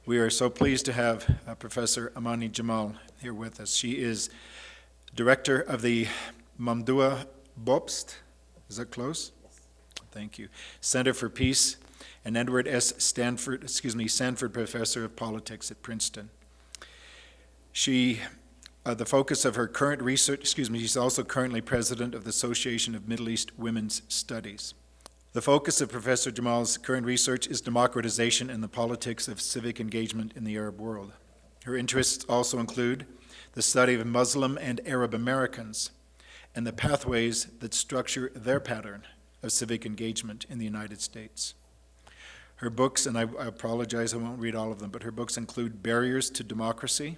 We are so pleased to have Professor Amaney Jamal here with us. She is director of the Mamdouh Bobst, is that close? Yes. Thank you. Center for Peace, and Edward S. Sanford Professor of Politics at Princeton. The focus of her current research, she's also currently president of the Association of Middle East Women's Studies. The focus of Professor Jamal's current research is democratization and the politics of civic engagement in the Arab world. Her interests also include the study of Muslim and Arab Americans and the pathways that structure their pattern of civic engagement in the United States. Her books, and I apologize, I won't read all of them, but her books include Barriers to Democracy,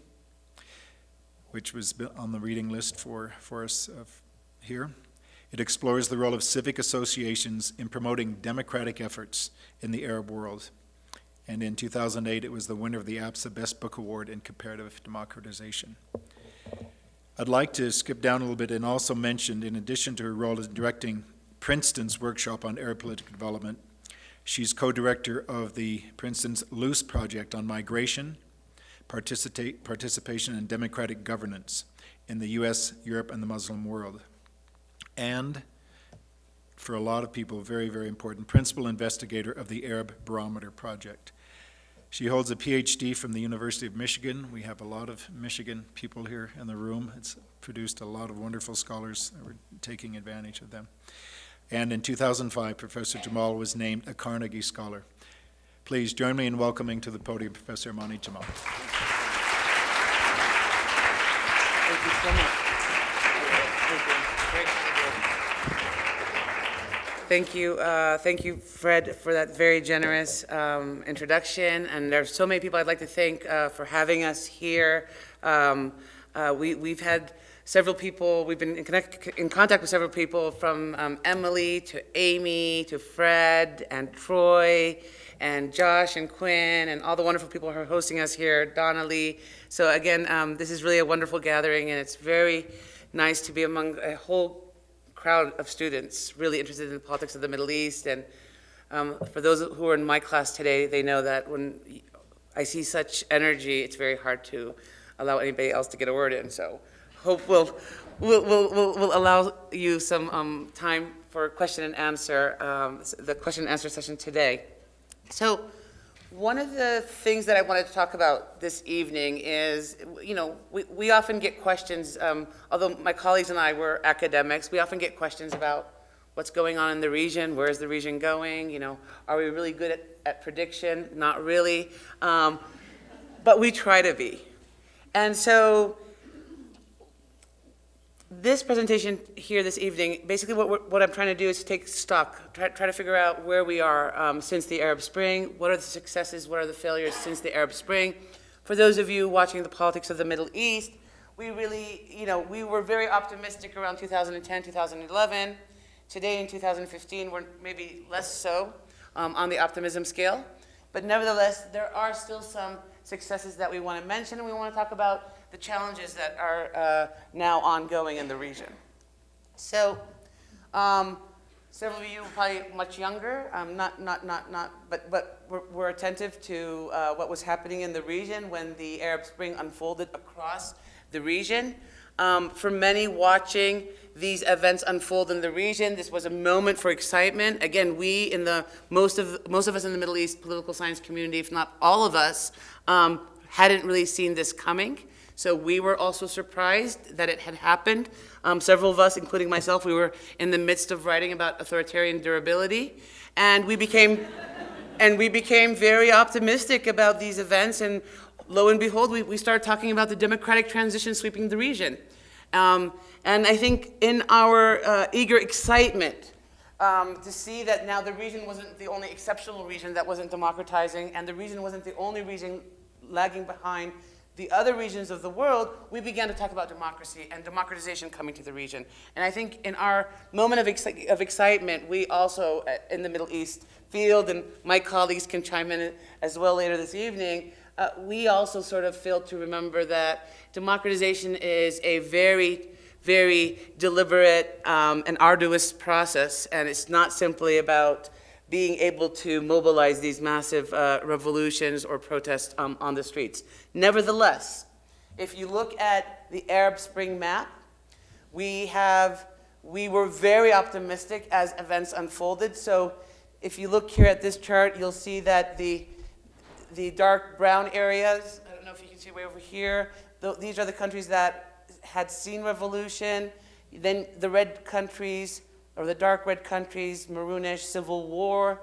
which was on the reading list for us here. It explores the role of civic associations in promoting democratic efforts in the Arab world. And in 2008, it was the winner of the APSA Best Book Award in Comparative Democratization. I'd like to skip down a little bit and also mention, in addition to her role as directing Princeton's workshop on Arab political development, she's co-director of the Princeton's Loose Project on migration, participation and democratic governance in the U.S., Europe, and the Muslim world. And, for a lot of people, very, very important, principal investigator of the Arab Barometer Project. She holds a PhD from the University of Michigan. We have a lot of Michigan people here in the room. It's produced a lot of wonderful scholars. We're taking advantage of them. And in 2005, Professor Jamal was named a Carnegie Scholar. Please join me in welcoming to the podium Professor Amaney Jamal. Thank you so much. Thank you, Fred, for that very generous introduction. And there's so many people I'd like to thank for having us here. We've had several people, we've been in contact with several people, from Emily to Amy to Fred and Troy and Josh and Quinn and all the wonderful people who are hosting us here, Donnelly. So again, this is really a wonderful gathering, and it's very nice to be among a whole crowd of students really interested in the politics of the Middle East. And for those who are in my class today, they know that when I see such energy, it's very hard to allow anybody else to get a word in. So hope we'll allow you some time for question and answer, the question and answer session today. So one of the things that I wanted to talk about this evening is, we often get questions, although my colleagues and I were academics, we often get questions about what's going on in the region, where is the region going, are we really good at prediction? Not really, but we try to be. And so this presentation here this evening, basically what I'm trying to do is take stock, try to figure out where we are since the Arab Spring, what are the successes, what are the failures since the Arab Spring. For those of you watching the politics of the Middle East, we really, we were very optimistic around 2010, 2011. Today in 2015, we're maybe less so on the optimism scale. But nevertheless, there are still some successes that we want to mention, and we want to talk about the challenges that are now ongoing in the region. So, several of you are probably much younger, but we're attentive to what was happening in the region when the Arab Spring unfolded across the region. For many watching these events unfold in the region, this was a moment for excitement. Again, most of us in the Middle East political science community, if not all of us, hadn't really seen this coming. So we were also surprised that it had happened. Several of us, including myself, we were in the midst of writing about authoritarian durability, and we became very optimistic about these events. And lo and behold, we started talking about the democratic transition sweeping the region. And I think in our eager excitement to see that now the region wasn't the only exceptional region that wasn't democratizing, and the region wasn't the only region lagging behind the other regions of the world, we began to talk about democracy and democratization coming to the region. And I think in our moment of excitement, we also, in the Middle East field, and my colleagues can chime in as well later this evening, we also sort of failed to remember that democratization is a very, very deliberate and arduous process, and it's not simply about being able to mobilize these massive revolutions or protests on the streets. Nevertheless, if you look at the Arab Spring map, we were very optimistic as events unfolded. So if you look here at this chart, you'll see that the dark brown areas, I don't know if you can see way over here, these are the countries that had seen revolution. Then the red countries, or the dark red countries, maroonish, civil war.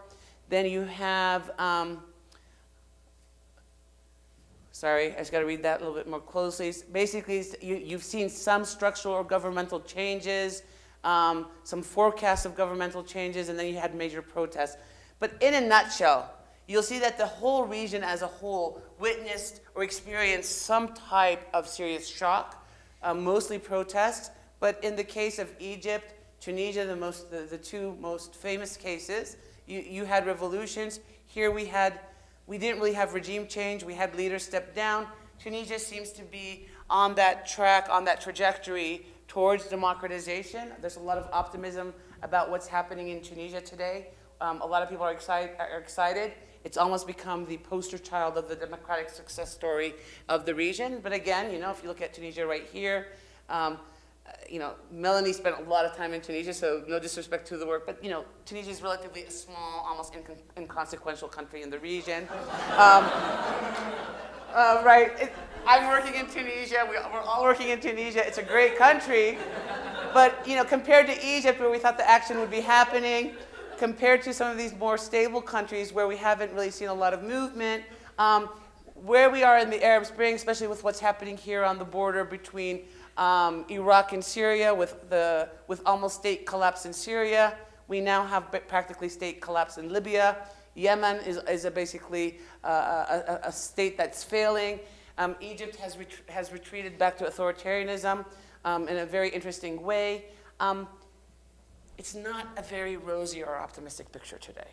Then you have, sorry, I just got to read that a little bit more closely. Basically, you've seen some structural or governmental changes, some forecasts of governmental changes, and then you had major protests. But in a nutshell, you'll see that the whole region as a whole witnessed or experienced some type of serious shock, mostly protests. But in the case of Egypt, Tunisia, the two most famous cases, you had revolutions. Here we didn't really have regime change. We had leaders step down. Tunisia seems to be on that track, on that trajectory towards democratization. There's a lot of optimism about what's happening in Tunisia today. A lot of people are excited. It's almost become the poster child of the democratic success story of the region. But again, if you look at Tunisia right here, Melanie spent a lot of time in Tunisia, so no disrespect to the work, but Tunisia is relatively a small, almost inconsequential country in the region. Right? I'm working in Tunisia. We're all working in Tunisia. It's a great country, but compared to Egypt, where we thought the action would be happening, compared to some of these more stable countries where we haven't really seen a lot of movement, where we are in the Arab Spring, especially with what's happening here on the border between Iraq and Syria, with almost state collapse in Syria. We now have practically state collapse in Libya. Yemen is basically a state that's failing. Egypt has retreated back to authoritarianism in a very interesting way. It's not a very rosy or optimistic picture today,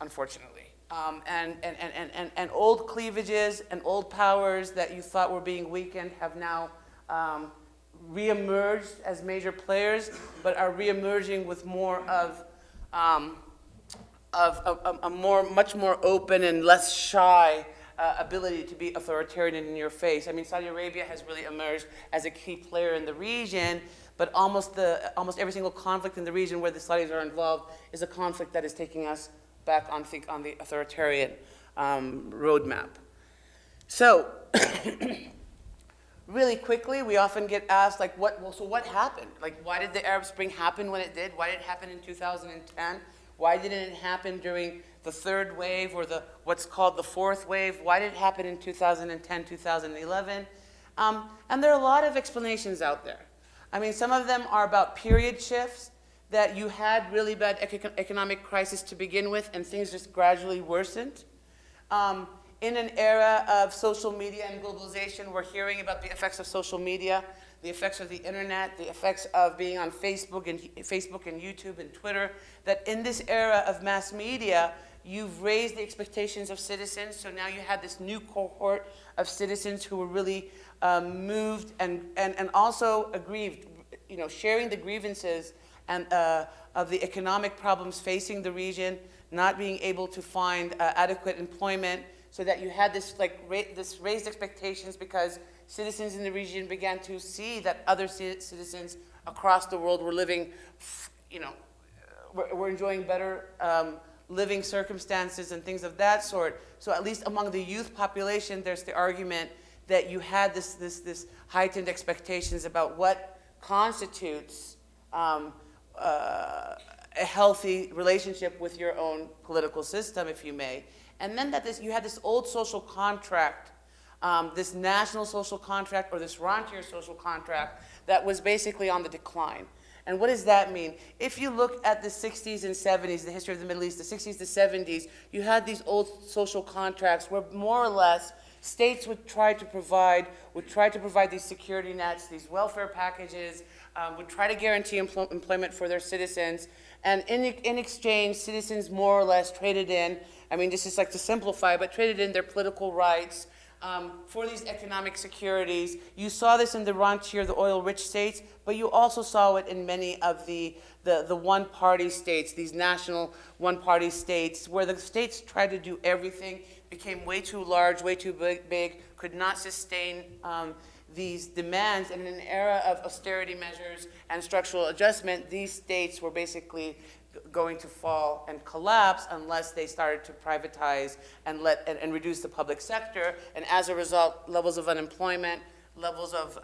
unfortunately. And old cleavages and old powers that you thought were being weakened have now reemerged as major players, but are reemerging with more of a much more open and less shy ability to be authoritarian in your face. I mean, Saudi Arabia has really emerged as a key player in the region, but almost every single conflict in the region where the Saudis are involved is a conflict that is taking us back on the authoritarian roadmap. So, really quickly, we often get asked, so what happened? Why did the Arab Spring happen when it did? Why did it happen in 2010? Why didn't it happen during the third wave or what's called the fourth wave? Why did it happen in 2010, 2011? And there are a lot of explanations out there. I mean, some of them are about period shifts, that you had really bad economic crisis to begin with, and things just gradually worsened. In an era of social media and globalization, we're hearing about the effects of social media, the effects of the internet, the effects of being on Facebook and YouTube and Twitter, that in this era of mass media, you've raised the expectations of citizens. So now you have this new cohort of citizens who were really moved and also aggrieved, sharing the grievances and of the economic problems facing the region, not being able to find adequate employment, so that you had this raised expectations because citizens in the region began to see that other citizens across the world were living, were enjoying better living circumstances and things of that sort. So at least among the youth population, there's the argument that you had this heightened expectations about what constitutes a healthy relationship with your own political system, if you may. And then you had this old social contract, this national social contract or this rentier social contract that was basically on the decline. And what does that mean? If you look at the 60s and 70s, the history of the Middle East, the 60s to 70s, you had these old social contracts where more or less states would try to provide these security nets, these welfare packages, would try to guarantee employment for their citizens. And in exchange, citizens more or less traded in, I mean, this is to simplify, but traded in their political rights, for these economic securities. You saw this in the raunchier, the oil-rich states, but you also saw it in many of the one-party states, these national one-party states, where the states tried to do everything, became way too large, way too big, could not sustain these demands. And in an era of austerity measures and structural adjustment, these states were basically going to fall and collapse unless they started to privatize and reduce the public sector. And as a result, levels of unemployment, levels of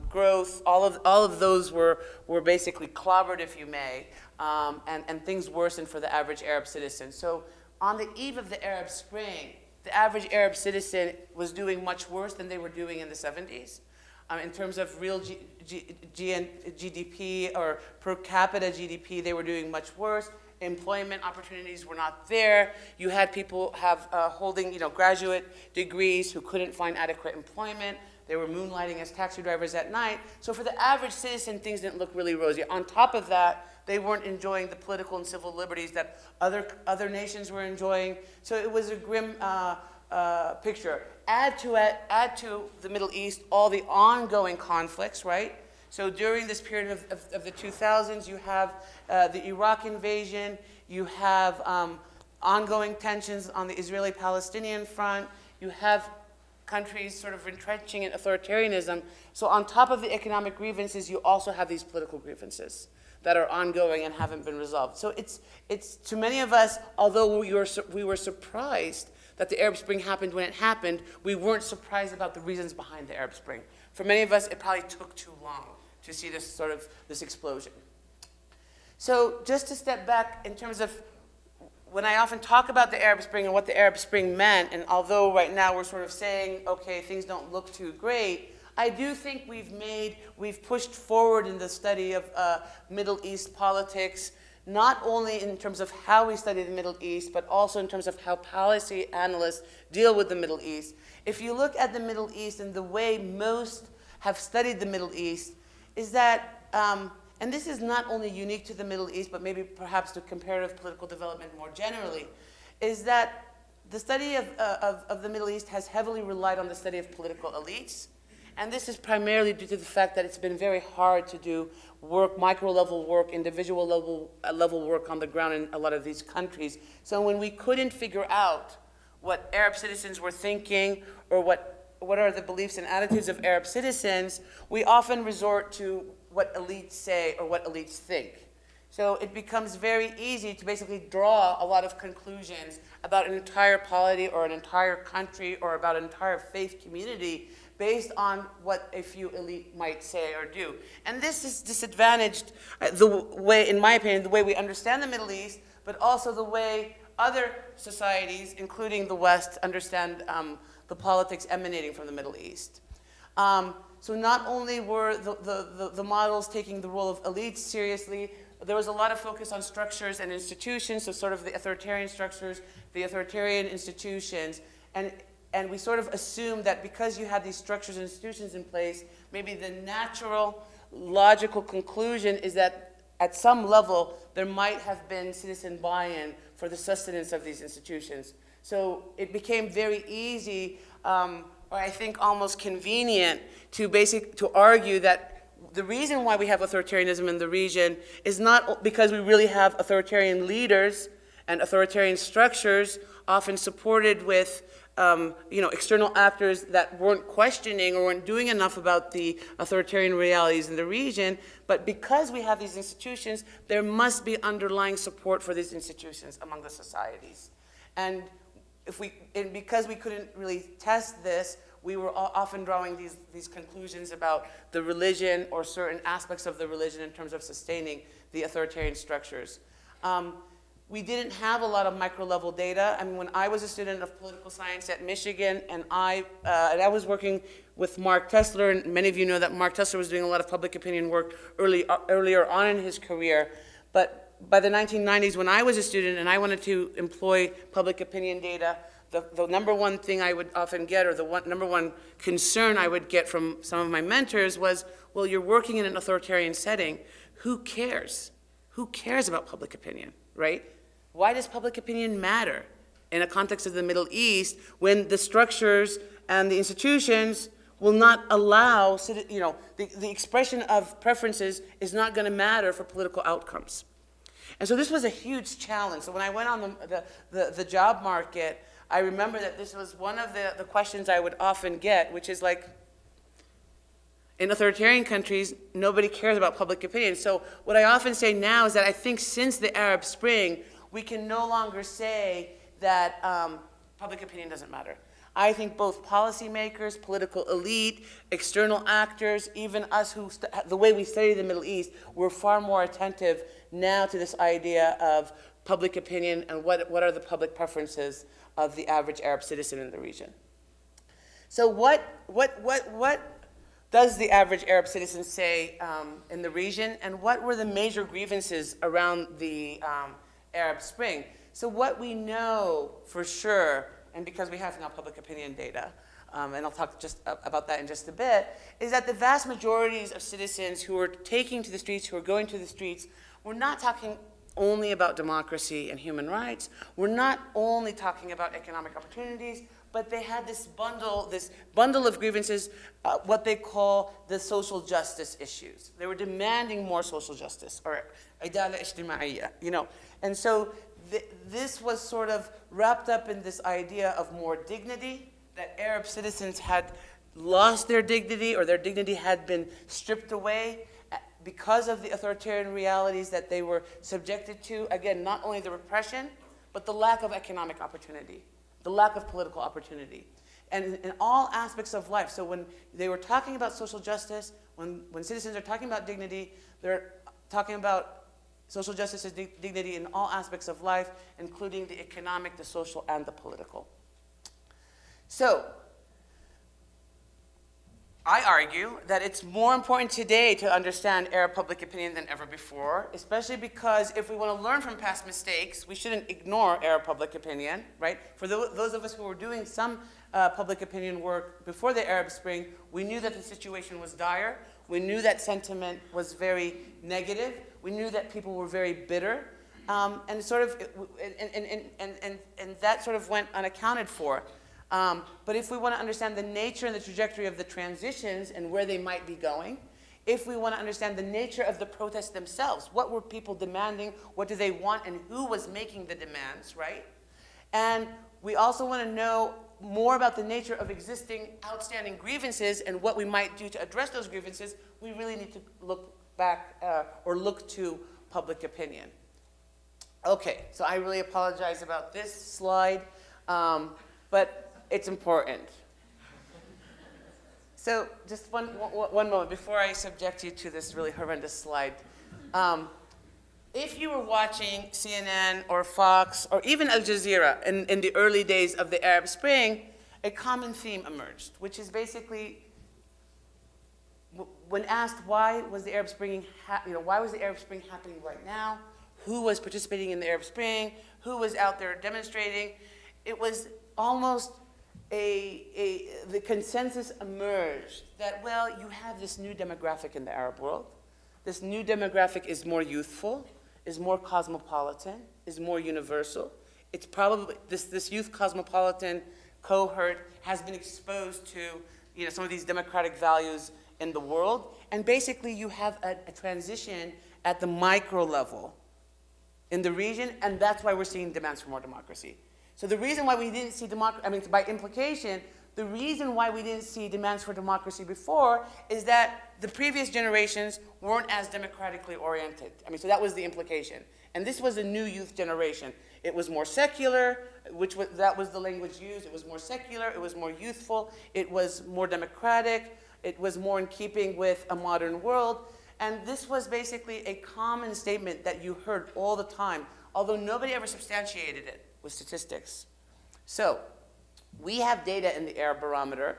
growth, all of those were basically clobbered, if you may, and things worsened for the average Arab citizen. So on the eve of the Arab Spring, the average Arab citizen was doing much worse than they were doing in the 70s. In terms of real GDP or per capita GDP, they were doing much worse. Employment opportunities were not there. You had people holding graduate degrees who couldn't find adequate employment. They were moonlighting as taxi drivers at night. So for the average citizen, things didn't look really rosy. On top of that, they weren't enjoying the political and civil liberties that other nations were enjoying. So it was a grim picture. Add to the Middle East all the ongoing conflicts, right? So during this period of the 2000s, you have the Iraq invasion, you have ongoing tensions on the Israeli-Palestinian front, you have countries sort of entrenching in authoritarianism. So on top of the economic grievances, you also have these political grievances that are ongoing and haven't been resolved. So it's to many of us, although we were surprised that the Arab Spring happened when it happened, we weren't surprised about the reasons behind the Arab Spring. For many of us, it probably took too long to see this explosion. So just to step back in terms of when I often talk about the Arab Spring and what the Arab Spring meant, and although right now we're sort of saying, okay, things don't look too great, I do think we've pushed forward in the study of Middle East politics, not only in terms of how we study the Middle East, but also in terms of how policy analysts deal with the Middle East. If you look at the Middle East and the way most have studied the Middle East, is that, and this is not only unique to the Middle East, but maybe perhaps to comparative political development more generally, is that the study of the Middle East has heavily relied on the study of political elites. And this is primarily due to the fact that it's been very hard to do work, micro-level work, individual level work on the ground in a lot of these countries. So when we couldn't figure out what Arab citizens were thinking or what are the beliefs and attitudes of Arab citizens, we often resort to what elites say or what elites think. So it becomes very easy to basically draw a lot of conclusions about an entire polity or an entire country or about an entire faith community based on what a few elite might say or do. And this is disadvantaged the way, in my opinion, the way we understand the Middle East, but also the way other societies, including the West, understand the politics emanating from the Middle East. So not only were the models taking the role of elites seriously, there was a lot of focus on structures and institutions, so sort of the authoritarian structures, the authoritarian institutions, and we sort of assumed that because you had these structures and institutions in place, maybe the natural, logical conclusion is that at some level, there might have been citizen buy-in for the sustenance of these institutions. So it became very easy, or I think almost convenient, to argue that the reason why we have authoritarianism in the region is not because we really have authoritarian leaders and authoritarian structures, often supported with external actors that weren't questioning or weren't doing enough about the authoritarian realities in the region, but because we have these institutions, there must be underlying support for these institutions among the societies. And because we couldn't really test this, we were often drawing these conclusions about the religion or certain aspects of the religion in terms of sustaining the authoritarian structures. We didn't have a lot of micro-level data. I mean, when I was a student of political science at Michigan, and I was working with Mark Tessler, and many of you know that Mark Tessler was doing a lot of public opinion work earlier on in his career. But by the 1990s, when I was a student and I wanted to employ public opinion data, the number one thing I would often get, or the number one concern I would get from some of my mentors was, well, you're working in an authoritarian setting. Who cares? Who cares about public opinion, right? Why does public opinion matter in a context of the Middle East when the structures and the institutions will not allow, the expression of preferences is not going to matter for political outcomes. And so this was a huge challenge. So when I went on the job market, I remember that this was one of the questions I would often get, which is like, in authoritarian countries, nobody cares about public opinion. So what I often say now is that I think since the Arab Spring, we can no longer say that public opinion doesn't matter. I think both policymakers, political elite, external actors, even us the way we study the Middle East, we're far more attentive now to this idea of public opinion and what are the public preferences of the average Arab citizen in the region. So what does the average Arab citizen say in the region, and what were the major grievances around the Arab Spring? So what we know for sure, and because we have now public opinion data, and I'll talk just about that in just a bit, is that the vast majorities of citizens who are taking to the streets, who are going to the streets, we're not talking only about democracy and human rights. We're not only talking about economic opportunities, but they had this bundle of grievances, what they call the social justice issues. They were demanding more social justice, or idala ijtimaiya, And so this was sort of wrapped up in this idea of more dignity, that Arab citizens had lost their dignity, or their dignity had been stripped away because of the authoritarian realities that they were subjected to. Again, not only the repression, but the lack of economic opportunity, the lack of political opportunity, and in all aspects of life. So when they were talking about social justice, when citizens are talking about dignity, they're talking about social justice and dignity in all aspects of life, including the economic, the social, and the political. So I argue that it's more important today to understand Arab public opinion than ever before, especially because if we want to learn from past mistakes, we shouldn't ignore Arab public opinion, right? For those of us who were doing some public opinion work before the Arab Spring, we knew that the situation was dire. We knew that sentiment was very negative. We knew that people were very bitter, and that sort of went unaccounted for. But if we want to understand the nature and the trajectory of the transitions and where they might be going, if we want to understand the nature of the protests themselves, what were people demanding, what do they want, and who was making the demands, right? And we also want to know more about the nature of existing outstanding grievances and what we might do to address those grievances. We really need to look back or look to public opinion. Okay, so I really apologize about this slide, but it's important. So just one moment before I subject you to this really horrendous slide. If you were watching CNN or Fox or even Al Jazeera in the early days of the Arab Spring, a common theme emerged, which is basically, when asked why was the Arab Spring, why was the Arab Spring happening right now? Who was participating in the Arab Spring? Who was out there demonstrating? It was almost the consensus emerged that, well, you have this new demographic in the Arab world. This new demographic is more youthful, is more cosmopolitan, is more universal. It's probably, this youth cosmopolitan cohort has been exposed to some of these democratic values in the world. And basically you have a transition at the micro level in the region, and that's why we're seeing demands for more democracy. So the reason why we didn't see democracy, by implication, the reason why we didn't see demands for democracy before is that the previous generations weren't as democratically oriented. So that was the implication. And this was a new youth generation. It was more secular, that was the language used. It was more secular, it was more youthful, it was more democratic, it was more in keeping with a modern world. And this was basically a common statement that you heard all the time, although nobody ever substantiated it with statistics. So we have data in the Arab Barometer.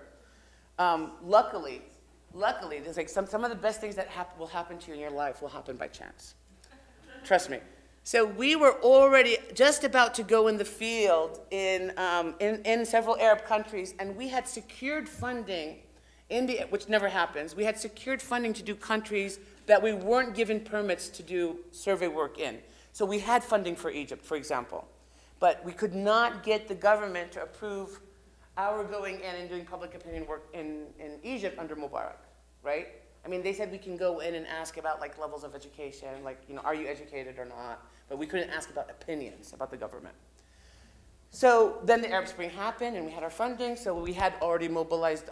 Luckily, there's like some of the best things that will happen to you in your life will happen by chance. Trust me. So we were already just about to go in the field in several Arab countries, and we had secured funding, which never happens. We had secured funding to do countries that we weren't given permits to do survey work in. So we had funding for Egypt, for example. But we could not get the government to approve our going in and doing public opinion work in Egypt under Mubarak, right? I mean, they said we can go in and ask about like levels of education, like, are you educated or not? But we couldn't ask about opinions about the government. So then the Arab Spring happened and we had our funding, so we had already mobilized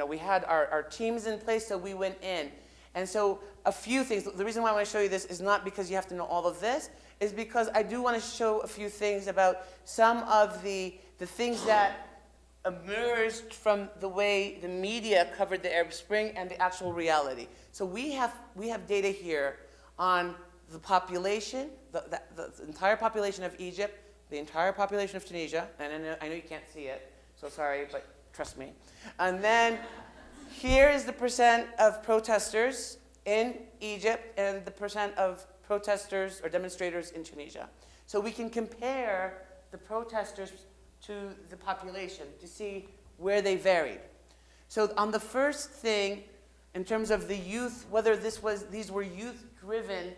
we had our teams in place, so we went in. And so a few things, the reason why I want to show you this is not because you have to know all of this, is because I do want to show a few things about some of the things that emerged from the way the media covered the Arab Spring and the actual reality. So we have data here on the population, the entire population of Egypt, the entire population of Tunisia, and I know you can't see it, so sorry, but trust me. And then here is the percent of protesters in Egypt and the percent of protesters or demonstrators in Tunisia. So we can compare the protesters to the population to see where they varied. So on the first thing, in terms of the youth, whether these were youth-driven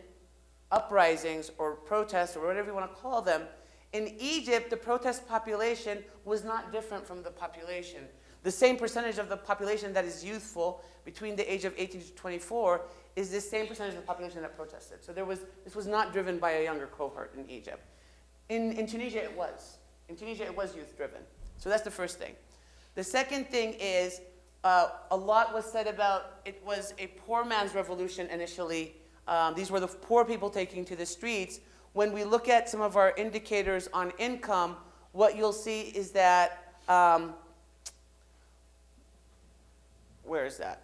uprisings or protests or whatever you want to call them, in Egypt, the protest population was not different from the population. The same percentage of the population that is youthful between the age of 18 to 24 is the same percentage of the population that protested. So this was not driven by a younger cohort in Egypt. In Tunisia, it was. In Tunisia, it was youth-driven. So that's the first thing. The second thing is, a lot was said about it was a poor man's revolution initially. These were the poor people taking to the streets. When we look at some of our indicators on income, what you'll see is that, where is that?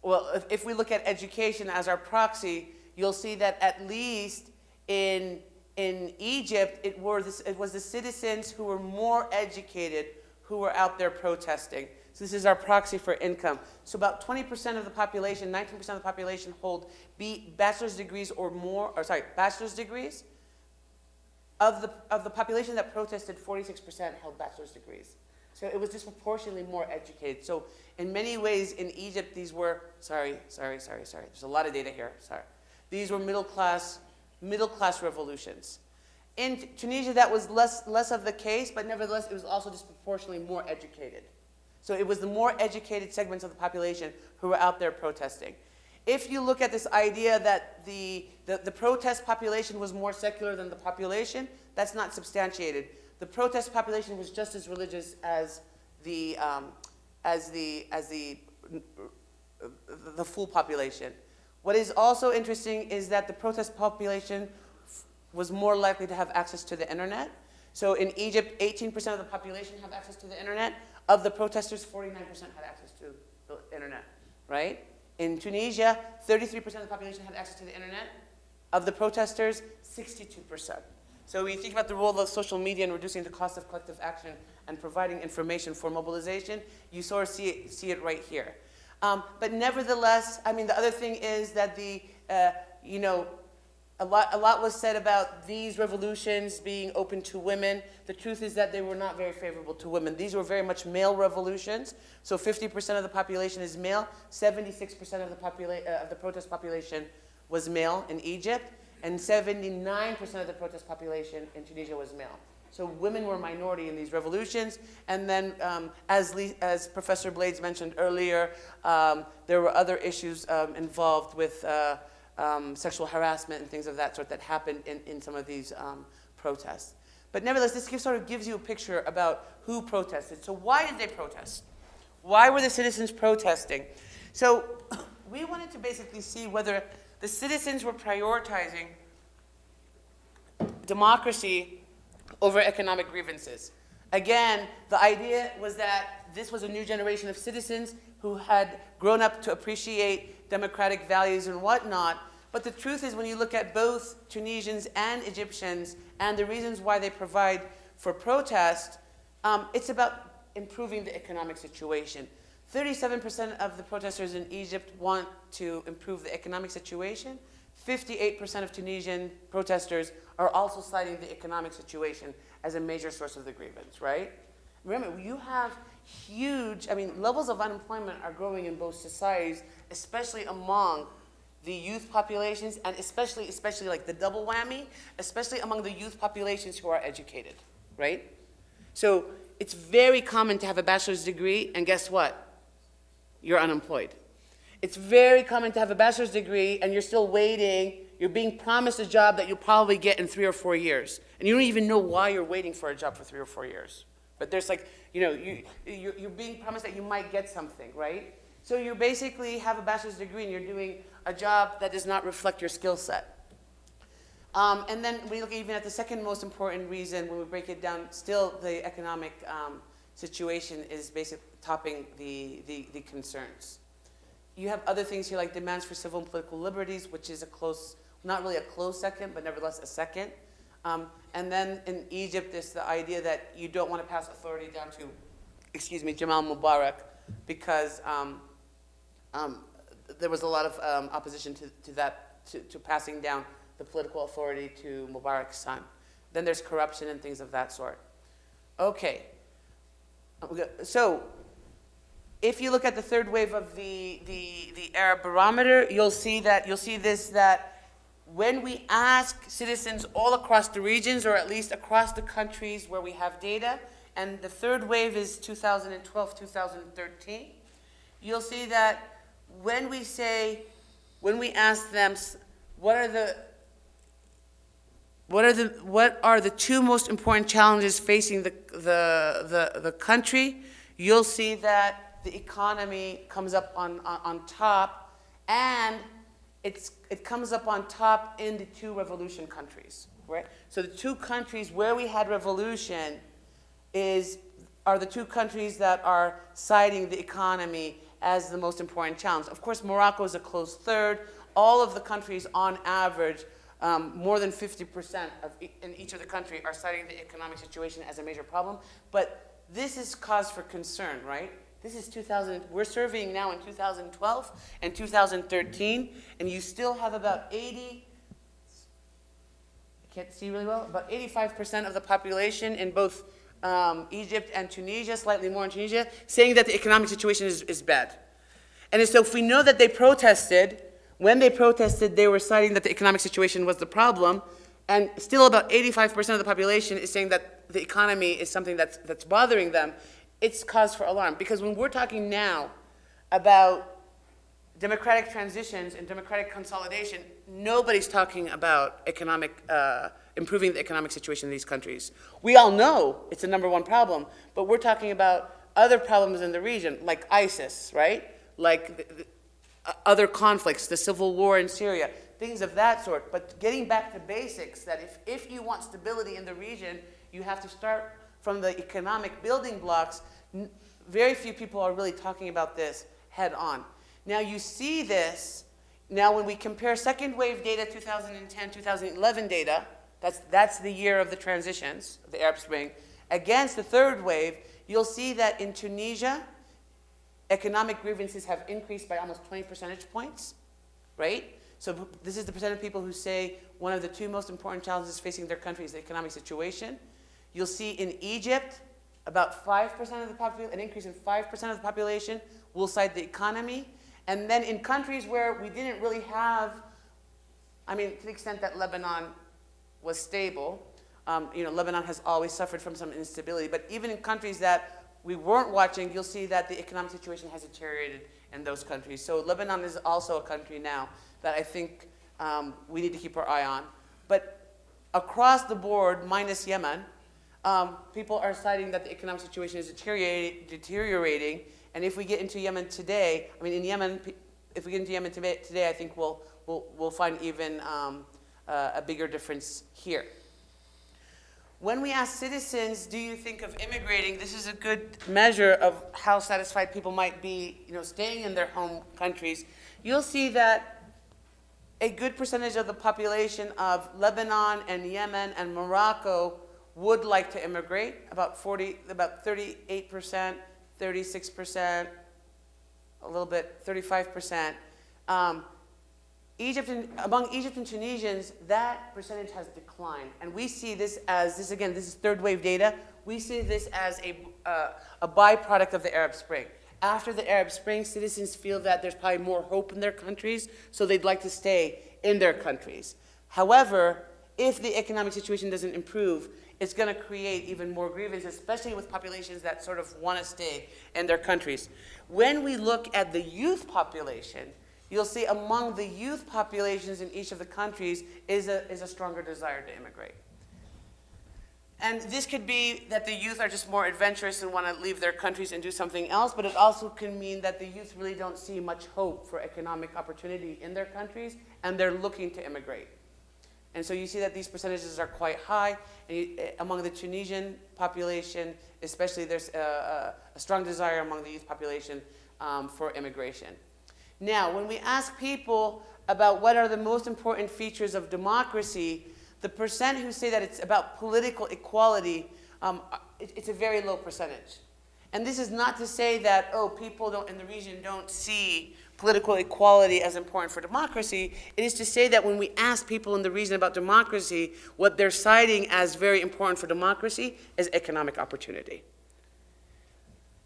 Well, if we look at education as our proxy, you'll see that at least in Egypt, it was the citizens who were more educated who were out there protesting. So this is our proxy for income. So about 20% of the population, 19% of the population hold bachelor's degrees or more, bachelor's degrees. Of the population that protested, 46% held bachelor's degrees. So it was disproportionately more educated. So in many ways in Egypt, these were, sorry. There's a lot of data here, sorry. These were middle class revolutions. In Tunisia, that was less of the case, but nevertheless, it was also disproportionately more educated. So it was the more educated segments of the population who were out there protesting. If you look at this idea that the protest population was more secular than the population, that's not substantiated. The protest population was just as religious as the full population. What is also interesting is that the protest population was more likely to have access to the internet. So in Egypt, 18% of the population have access to the internet. Of the protesters, 49% had access to the internet, right? In Tunisia, 33% of the population had access to the internet. Of the protesters, 62%. So when you think about the role of social media in reducing the cost of collective action and providing information for mobilization, you sort of see it right here. But nevertheless, I mean, the other thing is that a lot was said about these revolutions being open to women. The truth is that they were not very favorable to women. These were very much male revolutions. So 50% of the population is male. 76% of the protest population was male in Egypt, and 79% of the protest population in Tunisia was male. So women were a minority in these revolutions. And then, as Professor Blades mentioned earlier, there were other issues involved with sexual harassment and things of that sort that happened in some of these protests. But nevertheless, this sort of gives you a picture about who protested. So why did they protest? Why were the citizens protesting? So we wanted to basically see whether the citizens were prioritizing democracy over economic grievances. Again, the idea was that this was a new generation of citizens who had grown up to appreciate democratic values and whatnot. But the truth is, when you look at both Tunisians and Egyptians and the reasons why they provide for protest, it's about improving the economic situation. 37% of the protesters in Egypt want to improve the economic situation. 58% of Tunisian protesters are also citing the economic situation as a major source of the grievance, right? Remember, you have levels of unemployment are growing in both societies, especially among the youth populations, and especially like the double whammy, especially among the youth populations who are educated, right? So it's very common to have a bachelor's degree, and guess what? You're unemployed. It's very common to have a bachelor's degree, and you're still waiting. You're being promised a job that you'll probably get in 3 or 4 years. And you don't even know why you're waiting for a job for 3 or 4 years. But there's like, you're being promised that you might get something, right? So you basically have a bachelor's degree and you're doing a job that does not reflect your skill set. And then we look even at the second most important reason, when we break it down, still the economic situation is basically topping the concerns. You have other things here like demands for civil and political liberties, which is a close, not really a close second, but nevertheless a second. And then in Egypt, there's the idea that you don't want to pass authority down to, Jamal Mubarak, because there was a lot of opposition to passing down the political authority to Mubarak's son. Then there's corruption and things of that sort. Okay. So if you look at the third wave of the Arab barometer, you'll see this, that when we ask citizens all across the regions, or at least across the countries where we have data, and the third wave is 2012, 2013, you'll see that when we ask them what are the 2 most important challenges facing the country, you'll see that the economy comes up on top, and it comes up on top in the 2 revolution countries, right? So the 2 countries where we had revolution are the 2 countries that are citing the economy as the most important challenge. Of course, Morocco is a close third. All of the countries, on average, more than 50% in each of the country are citing the economic situation as a major problem. But this is cause for concern, right? This is 2000. We're surveying now in 2012 and 2013, and you still have about 80. I can't see really well. About 85% of the population in both Egypt and Tunisia, slightly more in Tunisia, saying that the economic situation is bad. And so if we know that they protested, when they protested, they were citing that the economic situation was the problem, and still about 85% of the population is saying that the economy is something that's bothering them. It's cause for alarm, because when we're talking now about democratic transitions and democratic consolidation, nobody's talking about improving the economic situation in these countries. We all know it's the #1 problem, but we're talking about other problems in the region, like ISIS, right? Like other conflicts, the civil war in Syria, things of that sort. But getting back to basics, that if you want stability in the region, you have to start from the economic building blocks. Very few people are really talking about this head on. Now you see this, now when we compare second wave data, 2010, 2011 data, that's the year of the transitions, the Arab Spring, against the third wave, you'll see that in Tunisia, economic grievances have increased by almost 20 percentage points, right? So this is the percent of people who say one of the 2 most important challenges facing their country is the economic situation. You'll see in Egypt, about 5% of the population, an increase in 5% of the population will cite the economy. And then in countries where we didn't really have, to the extent that Lebanon was stable, Lebanon has always suffered from some instability, but even in countries that we weren't watching, you'll see that the economic situation has deteriorated in those countries. So Lebanon is also a country now that I think we need to keep our eye on. But across the board, minus Yemen, people are citing that the economic situation is deteriorating. And if we get into Yemen today, if we get into Yemen today, I think we'll find even a bigger difference here. When we ask citizens, do you think of immigrating? This is a good measure of how satisfied people might be, staying in their home countries. You'll see that a good percentage of the population of Lebanon and Yemen and Morocco would like to immigrate, about 38%, 36%, a little bit, 35%. Among Egypt and Tunisians, that percentage has declined. And we see this as, this is third wave data, we see this as a byproduct of the Arab Spring. After the Arab Spring, citizens feel that there's probably more hope in their countries, so they'd like to stay in their countries. However, if the economic situation doesn't improve, it's going to create even more grievances, especially with populations that sort of want to stay in their countries. When we look at the youth population, you'll see among the youth populations in each of the countries is a stronger desire to immigrate. And this could be that the youth are just more adventurous and want to leave their countries and do something else, but it also can mean that the youth really don't see much hope for economic opportunity in their countries, and they're looking to immigrate. And so you see that these percentages are quite high. And among the Tunisian population, especially, there's a strong desire among the youth population for immigration. Now, when we ask people about what are the most important features of democracy, the percent who say that it's about political equality, it's a very low percentage. And this is not to say that, oh, people in the region don't see political equality as important for democracy. It is to say that when we ask people in the region about democracy, what they're citing as very important for democracy is economic opportunity.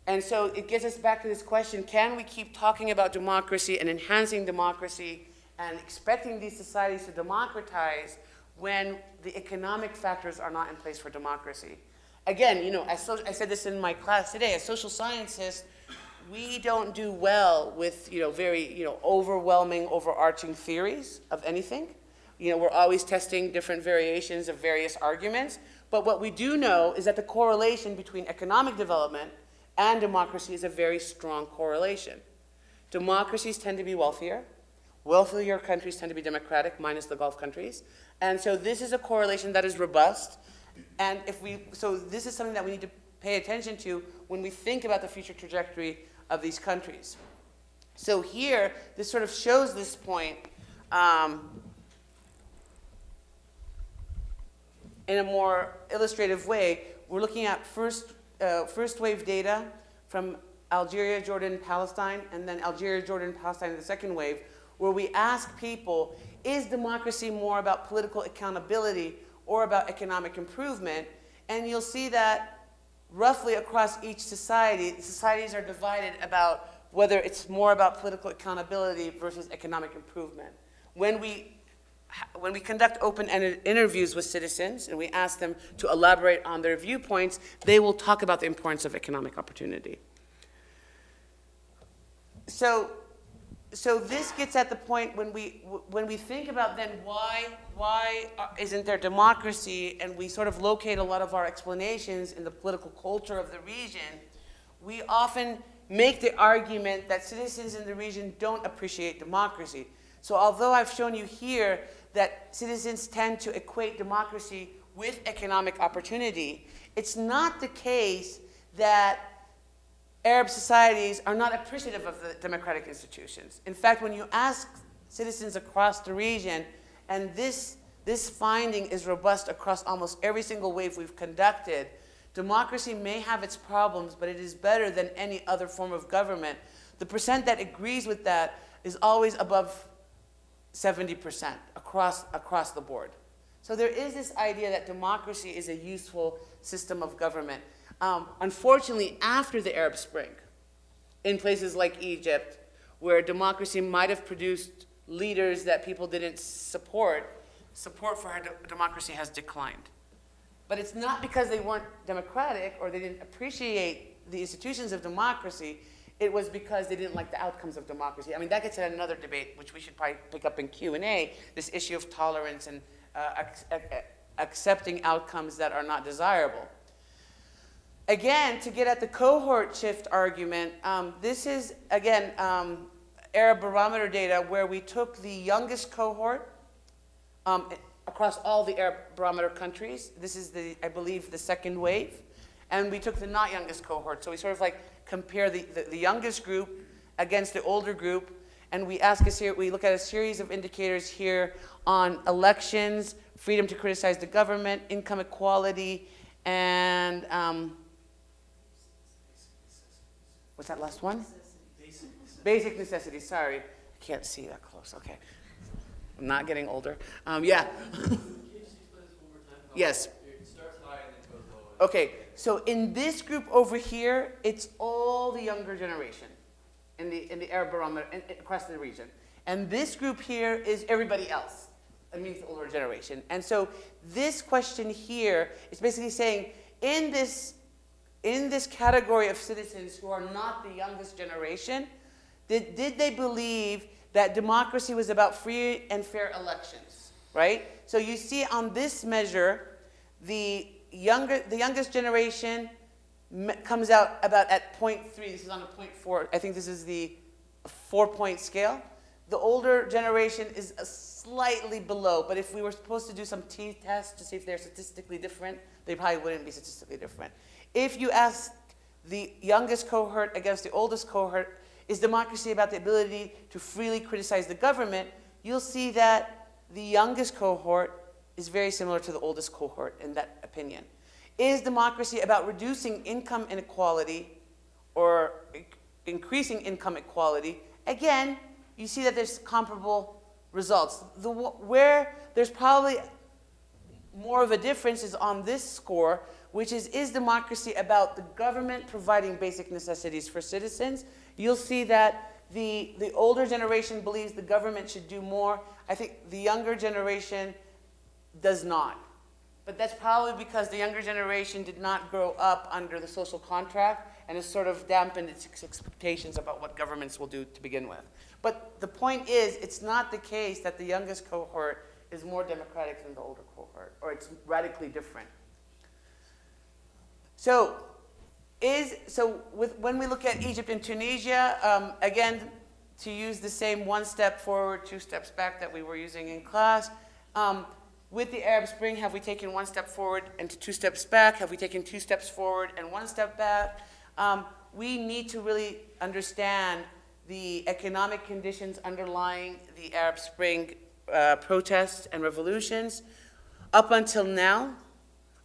And so it gets us back to this question, can we keep talking about democracy and enhancing democracy and expecting these societies to democratize when the economic factors are not in place for democracy? Again, I said this in my class today, as social scientists, we don't do well with very overwhelming, overarching theories of anything. We're always testing different variations of various arguments. But what we do know is that the correlation between economic development and democracy is a very strong correlation. Democracies tend to be wealthier. Wealthier countries tend to be democratic, minus the Gulf countries. And so this is a correlation that is robust. And so this is something that we need to pay attention to when we think about the future trajectory of these countries. So here, this sort of shows this point in a more illustrative way. We're looking at first wave data from Algeria, Jordan, Palestine, and then Algeria, Jordan, Palestine in the second wave, where we ask people, is democracy more about political accountability or about economic improvement? And you'll see that roughly across each society, the societies are divided about whether it's more about political accountability versus economic improvement. When we conduct open-ended interviews with citizens and we ask them to elaborate on their viewpoints, they will talk about the importance of economic opportunity. So this gets at the point when we think about then why isn't there democracy, and we sort of locate a lot of our explanations in the political culture of the region, we often make the argument that citizens in the region don't appreciate democracy. So although I've shown you here that citizens tend to equate democracy with economic opportunity, it's not the case that Arab societies are not appreciative of the democratic institutions. In fact, when you ask citizens across the region, and this finding is robust across almost every single wave we've conducted, democracy may have its problems, but it is better than any other form of government. The percent that agrees with that is always above 70% across the board. So there is this idea that democracy is a useful system of government. Unfortunately, after the Arab Spring, in places like Egypt, where democracy might have produced leaders that people didn't support for democracy has declined. But it's not because they weren't democratic or they didn't appreciate the institutions of democracy. It was because they didn't like the outcomes of democracy. I mean, that gets at another debate, which we should probably pick up in Q&A, this issue of tolerance and accepting outcomes that are not desirable. Again, to get at the cohort shift argument, this is, again, Arab barometer data where we took the youngest cohort across all the Arab barometer countries. This is, I believe, the second wave. And we took the not youngest cohort. So we sort of like compare the youngest group against the older group. And we look at a series of indicators here on elections, freedom to criticize the government, income equality, and what's that last one? Basic necessities, sorry. I can't see that close, okay. I'm not getting older. Yeah. Yes. It starts high and then goes low. Okay, so in this group over here, it's all the younger generation in the Arab barometer across the region. And this group here is everybody else. means the older generation. And so this question here is basically saying, in this category of citizens who are not the youngest generation, did they believe that democracy was about free and fair elections, right? So you see on this measure, the youngest generation comes out about at 0.3. This is on a 0.4. I think this is the 4-point scale. The older generation is slightly below, but if we were supposed to do some t-tests to see if they're statistically different, they probably wouldn't be statistically different. If you ask the youngest cohort against the oldest cohort, is democracy about the ability to freely criticize the government, you'll see that the youngest cohort is very similar to the oldest cohort in that opinion. Is democracy about reducing income inequality or increasing income equality? Again, you see that there's comparable results. Where there's probably more of a difference is on this score, which is democracy about the government providing basic necessities for citizens? You'll see that the older generation believes the government should do more. I think the younger generation does not. But that's probably because the younger generation did not grow up under the social contract and has sort of dampened its expectations about what governments will do to begin with. But the point is, it's not the case that the youngest cohort is more democratic than the older cohort, or it's radically different. So, when we look at Egypt and Tunisia, again, to use the same 1 step forward, 2 steps back that we were using in class, with the Arab Spring, have we taken 1 step forward and 2 steps back? Have we taken 2 steps forward and 1 step back? We need to really understand the economic conditions underlying the Arab Spring protests and revolutions. Up until now,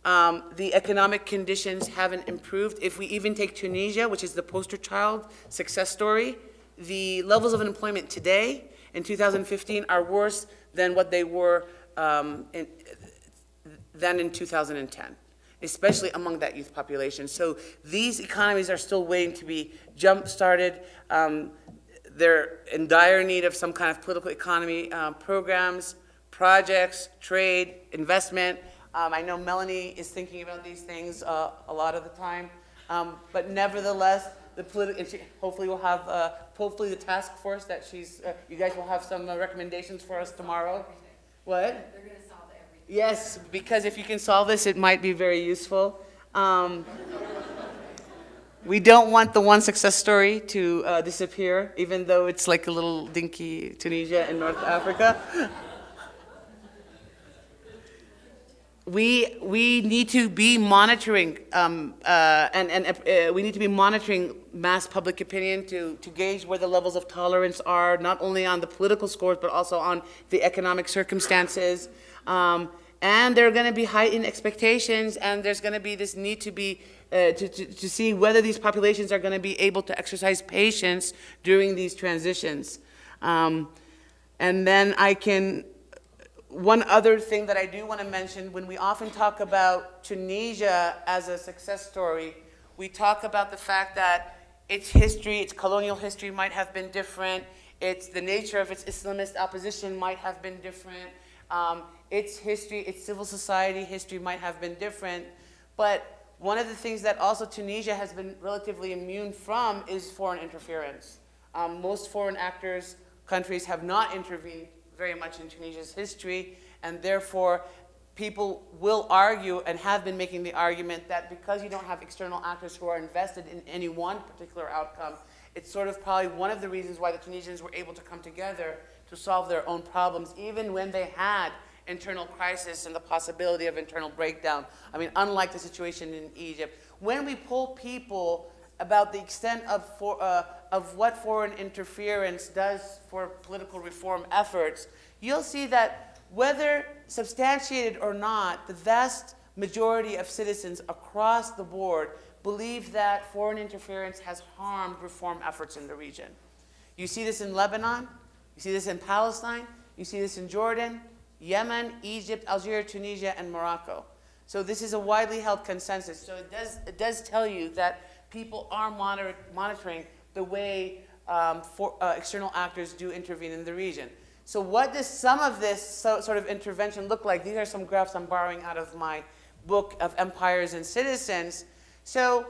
the economic conditions haven't improved. If we even take Tunisia, which is the poster child success story, the levels of unemployment today in 2015 are worse than what they were than in 2010, especially among that youth population. So these economies are still waiting to be jump-started. They're in dire need of some kind of political economy programs, projects, trade, investment. I know Melanie is thinking about these things a lot of the time. But nevertheless, hopefully we'll have, hopefully the task force that you guys will have some recommendations for us tomorrow. What? They're going to solve everything. Yes, because if you can solve this, it might be very useful. We don't want the one success story to disappear, even though it's like a little dinky Tunisia in North Africa. We need to be monitoring, we need to be monitoring mass public opinion to gauge where the levels of tolerance are, not only on the political scores, but also on the economic circumstances. And there are going to be heightened expectations, and there's going to be this need to be to see whether these populations are going to be able to exercise patience during these transitions. And then one other thing that I do want to mention, when we often talk about Tunisia as a success story, we talk about the fact that its history, its colonial history might have been different, the nature of its Islamist opposition might have been different, its history, its civil society history might have been different, but one of the things that also Tunisia has been relatively immune from is foreign interference. Most foreign countries have not intervened very much in Tunisia's history, and therefore people will argue and have been making the argument that because you don't have external actors who are invested in any one particular outcome, it's sort of probably one of the reasons why the Tunisians were able to come together to solve their own problems, even when they had internal crisis and the possibility of internal breakdown. I mean, unlike the situation in Egypt. When we poll people about the extent of what foreign interference does for political reform efforts, you'll see that whether substantiated or not, the vast majority of citizens across the board believe that foreign interference has harmed reform efforts in the region. You see this in Lebanon, you see this in Palestine, you see this in Jordan, Yemen, Egypt, Algeria, Tunisia, and Morocco. So this is a widely held consensus. So it does tell you that people are monitoring the way external actors do intervene in the region. So what does some of this sort of intervention look like? These are some graphs I'm borrowing out of my book of Empires and Citizens. So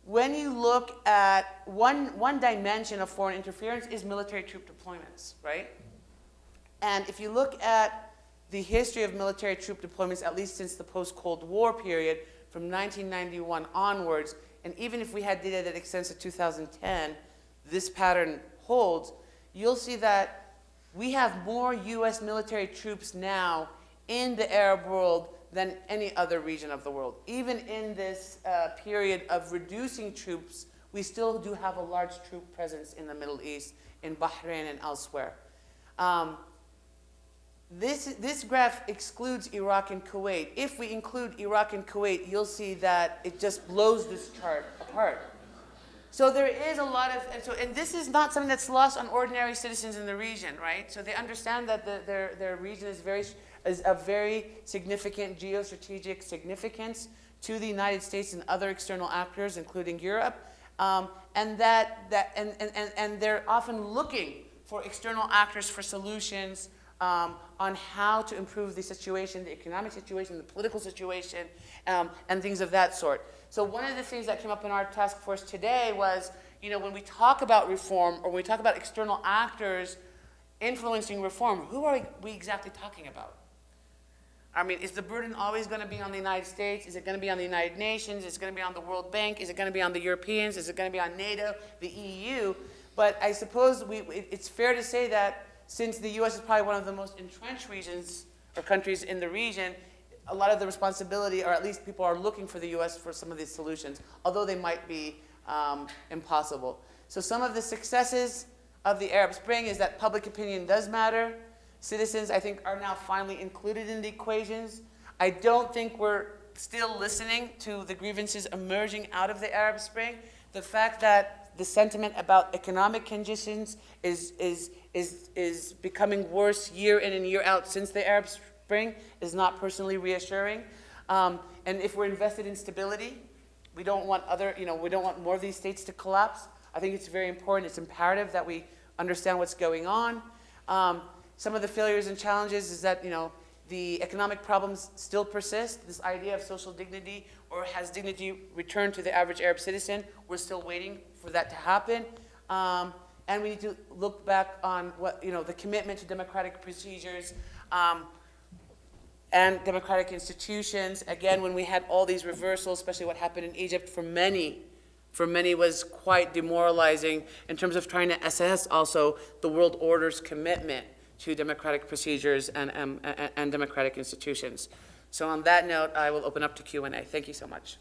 when you look at one dimension of foreign interference is military troop deployments, right? And if you look at the history of military troop deployments, at least since the post-Cold War period, from 1991 onwards, and even if we had data that extends to 2010, this pattern holds, you'll see that we have more U.S. military troops now in the Arab world than any other region of the world. Even in this period of reducing troops, we still do have a large troop presence in the Middle East, in Bahrain and elsewhere. This graph excludes Iraq and Kuwait. If we include Iraq and Kuwait, you'll see that it just blows this chart apart. So there is a lot of, and this is not something that's lost on ordinary citizens in the region, right? So they understand that their region is of very significant geostrategic significance to the United States and other external actors, including Europe, and they're often looking for external actors for solutions on how to improve the situation, the economic situation, the political situation, and things of that sort. So one of the things that came up in our task force today was, when we talk about reform or when we talk about external actors influencing reform, who are we exactly talking about? I mean, is the burden always going to be on the United States? Is it going to be on the United Nations? Is it going to be on the World Bank? Is it going to be on the Europeans? Is it going to be on NATO, the EU? But I suppose it's fair to say that since the U.S. is probably one of the most entrenched regions or countries in the region, a lot of the responsibility, or at least people are looking for the U.S. for some of these solutions, although they might be impossible. So some of the successes of the Arab Spring is that public opinion does matter. Citizens, I think, are now finally included in the equations. I don't think we're still listening to the grievances emerging out of the Arab Spring. The fact that the sentiment about economic conditions is becoming worse year in and year out since the Arab Spring is not personally reassuring. And if we're invested in stability, we don't want we don't want more of these states to collapse. I think it's very important, it's imperative that we understand what's going on. Some of the failures and challenges is that, the economic problems still persist. This idea of social dignity, or has dignity returned to the average Arab citizen, we're still waiting for that to happen. And we need to look back on what, the commitment to democratic procedures and democratic institutions. Again, when we had all these reversals, especially what happened in Egypt, for many was quite demoralizing in terms of trying to assess also the world order's commitment to democratic procedures and democratic institutions. So on that note, I will open up to Q&A. Thank you so much.